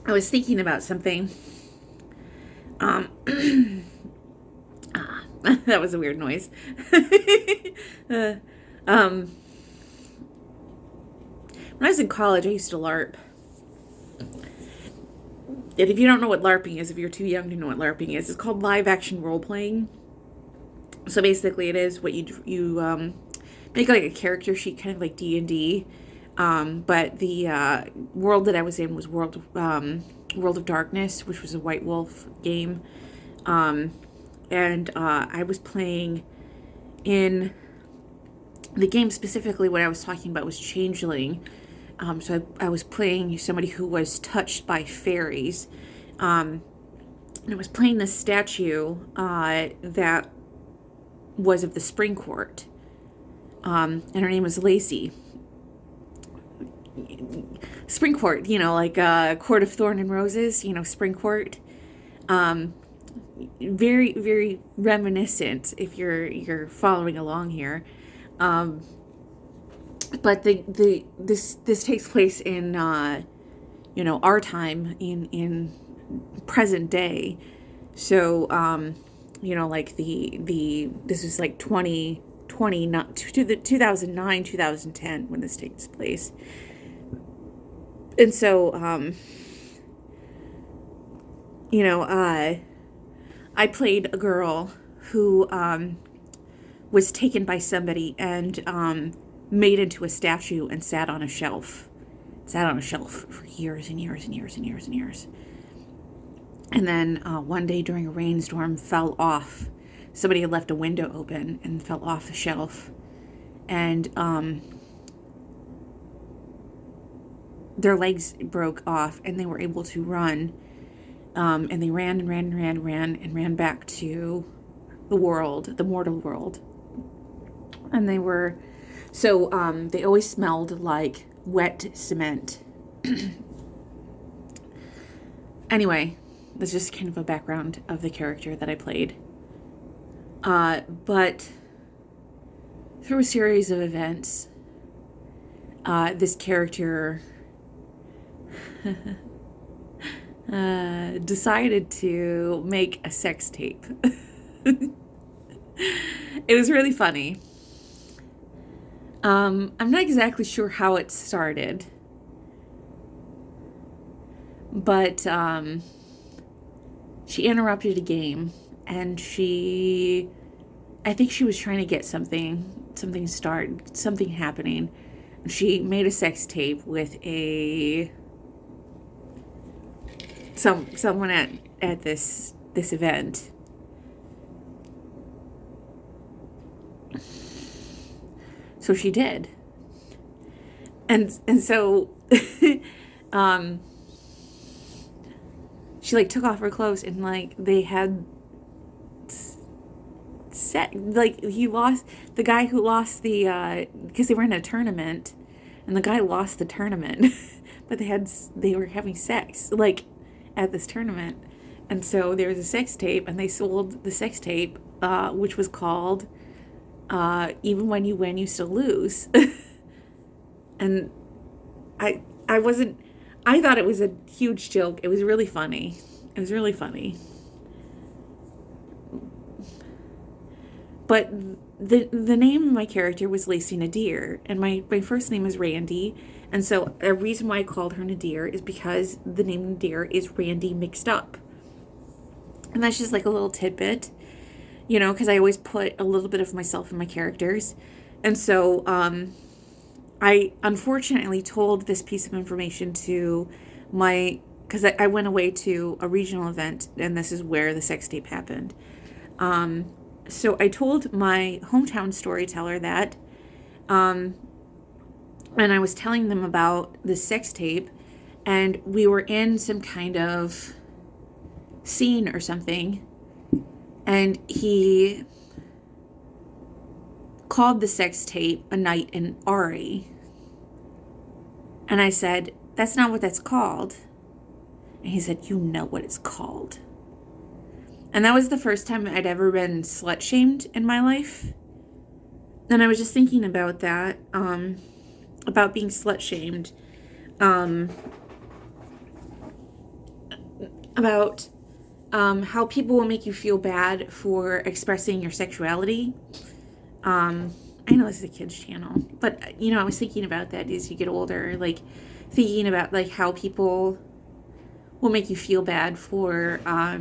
I was thinking about something. Um, that was a weird noise. uh, um, when I was in college, I used to LARP. And if you don't know what LARPing is, if you're too young to know what LARPing is, it's called live action role playing. So basically, it is what you make like a character sheet, kind of like D&D. But the world that I was in was World of Darkness, which was a White Wolf game. And I was playing in the game specifically. What I was talking about was Changeling. So I was playing somebody who was touched by fairies. And I was playing this statue that was of the Spring Court. And her name was Lacey. Spring Court, like Court of Thorn and Roses, Spring Court. Very, very reminiscent if you're following along here. But this takes place in our time in present day. So like the this is like 2020, not to the 2009 2010 when this takes place. And so I played a girl who was taken by somebody and made into a statue and sat on a shelf. Sat on a shelf for years and years and years and years and years. And then one day during a rainstorm fell off. Somebody had left a window open and fell off the shelf. And their legs broke off and they were able to run. And they ran and ran and ran and ran and ran back to the world, the mortal world. And they always smelled like wet cement. Anyway, that's just kind of a background of the character that I played. But through a series of events, this character decided to make a sex tape. It was really funny. I'm not exactly sure how it started, but she interrupted a game, and I think she was trying to get something happening. And she made a sex tape with someone at this event. So she did. And so she like took off her clothes and like they had set like the guy who lost the because they were in a tournament and the guy lost the tournament but they were having sex like at this tournament. And so there was a sex tape and they sold the sex tape which was called Even When You Win You Still Lose. And I thought it was a huge joke. It was really funny. But the name of my character was Lacey Nadir, and my first name is Randy. And so a reason why I called her Nadir is because the name Nadir is Randy mixed up. And that's just like a little tidbit, because I always put a little bit of myself in my characters. And so I unfortunately told this piece of information to because I went away to a regional event, and this is where the sex tape happened. So I told my hometown storyteller that, and I was telling them about the sex tape, and we were in some kind of scene or something, and he called the sex tape A Night in Ari. And I said, that's not what that's called. And he said, you know what it's called. And that was the first time I'd ever been slut-shamed in my life. And I was just thinking about that, about being slut-shamed. about how people will make you feel bad for expressing your sexuality. I know this is a kid's channel, but I was thinking about that as you get older, like thinking about like how people will make you feel bad for I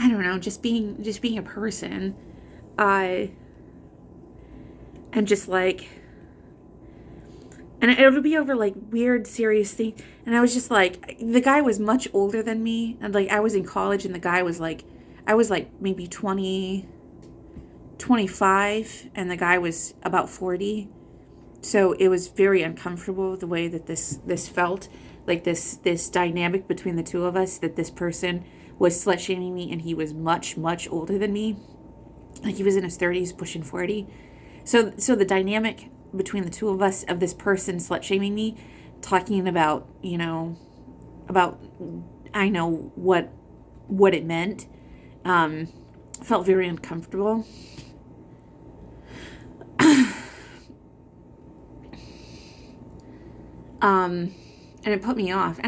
don't know, just being a person, uh, and just like, and it'll be over like weird, serious things. And I was just like, the guy was much older than me, and like I was in college, and the guy was like, I was like maybe 20, 25, and the guy was about 40. So it was very uncomfortable the way that this felt, like this dynamic between the two of us, that this person was slut shaming me, and he was much older than me, like he was in his 30s pushing 40. So the dynamic between the two of us, of this person slut shaming me, talking about about I know what it meant, felt very uncomfortable. And it put me off.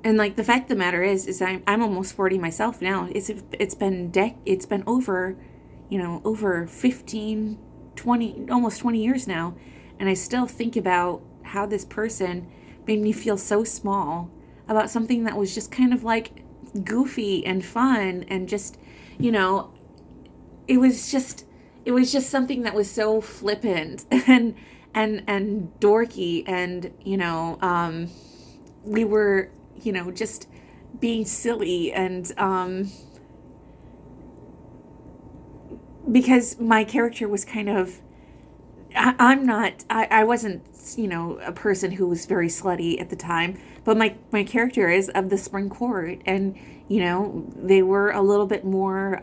And like the fact of the matter is I'm almost 40 myself now. It's been over, over 15, 20, almost 20 years now, and I still think about how this person made me feel so small about something that was just kind of like goofy and fun, and just, it was just something that was so flippant and dorky, and we were just being silly, and because my character was kind of, I wasn't a person who was very slutty at the time, but my character is of the spring court, and they were a little bit more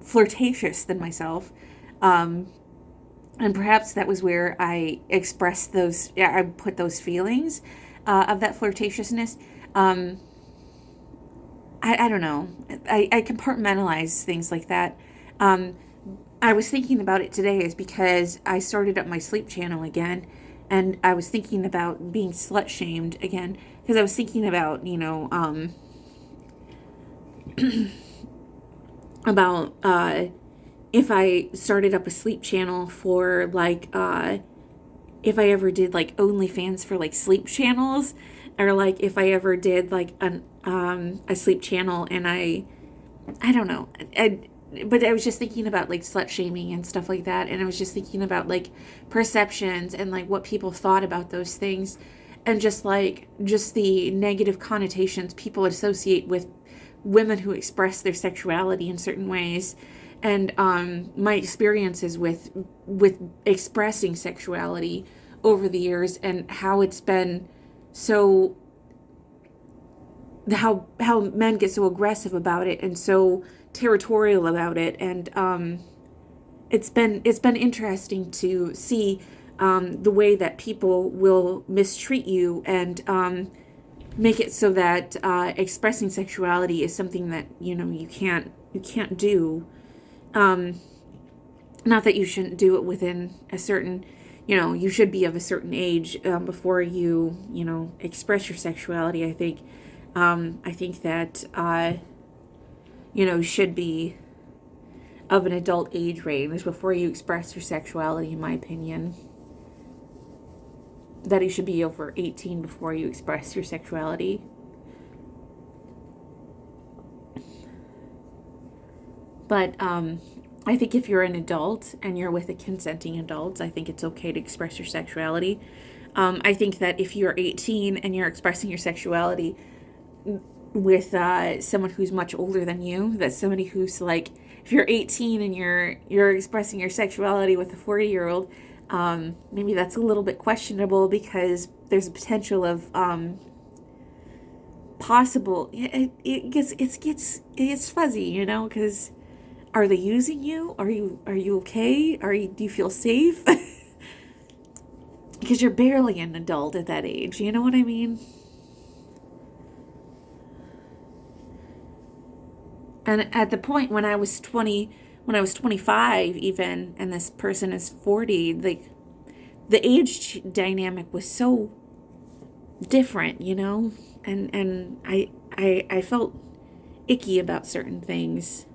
flirtatious than myself. And perhaps that was where I expressed I put those feelings of that flirtatiousness. I don't know. I compartmentalize things like that. I was thinking about it today is because I started up my sleep channel again, and I was thinking about being slut shamed again, because I was thinking about, about if I started up a sleep channel for like if I ever did like OnlyFans for like sleep channels, or like if I ever did like a sleep channel, and I don't know. But I was just thinking about like slut shaming and stuff like that, and I was just thinking about like perceptions and like what people thought about those things, and just the negative connotations people associate with women who express their sexuality in certain ways, and my experiences with expressing sexuality over the years, and how it's been so, how men get so aggressive about it and so territorial about it, and it's been interesting to see the way that people will mistreat you, and make it so that expressing sexuality is something that you can't do. Not that you shouldn't do it within a certain, you should be of a certain age before you express your sexuality. I think that you should be of an adult age range before you express your sexuality, in my opinion. That you should be over 18 before you express your sexuality. But I think if you're an adult and you're with a consenting adult, I think it's okay to express your sexuality. I think that if you're 18 and you're expressing your sexuality with someone who's much older than you, that's somebody who's like, if you're 18 and you're expressing your sexuality with a 40-year-old, maybe that's a little bit questionable, because there's a potential of possible, it gets fuzzy, because are they using you? Are you okay? Do you feel safe? Because you're barely an adult at that age, you know what I mean? And at the point when I was 20, when I was 25 even, and this person is 40, like the age dynamic was so different, you know? And I felt icky about certain things.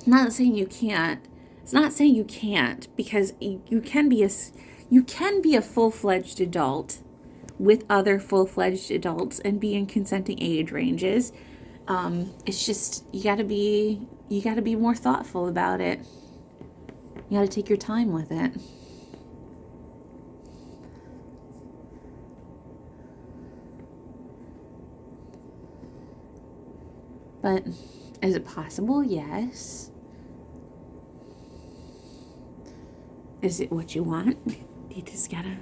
Not saying you can't. It's not saying you can't, because you can be a full-fledged adult with other full-fledged adults and be in consenting age ranges. It's just you got to be more thoughtful about it. You got to take your time with it. But is it possible? Yes. Is it what you want? You just gotta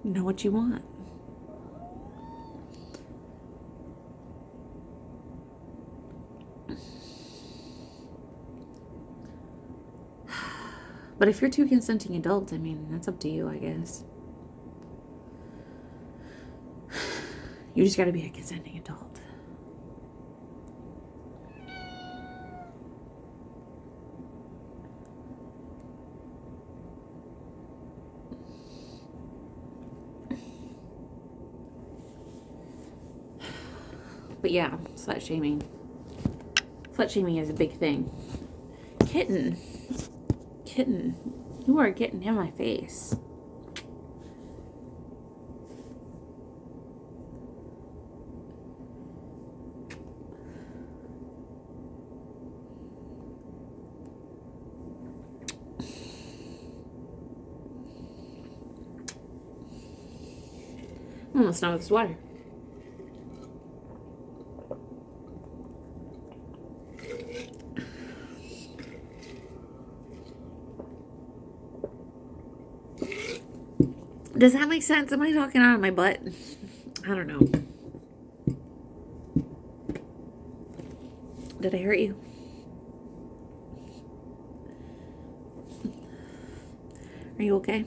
know what you want. But if you're two consenting adults, I mean, that's up to you, I guess. You just gotta be a consenting adult. But yeah, slut shaming. Slut shaming is a big thing. Kitten, you are getting in my face. I'm almost done with this water. Does that make sense? Am I talking out of my butt? I don't know. Did I hurt you? Are you okay?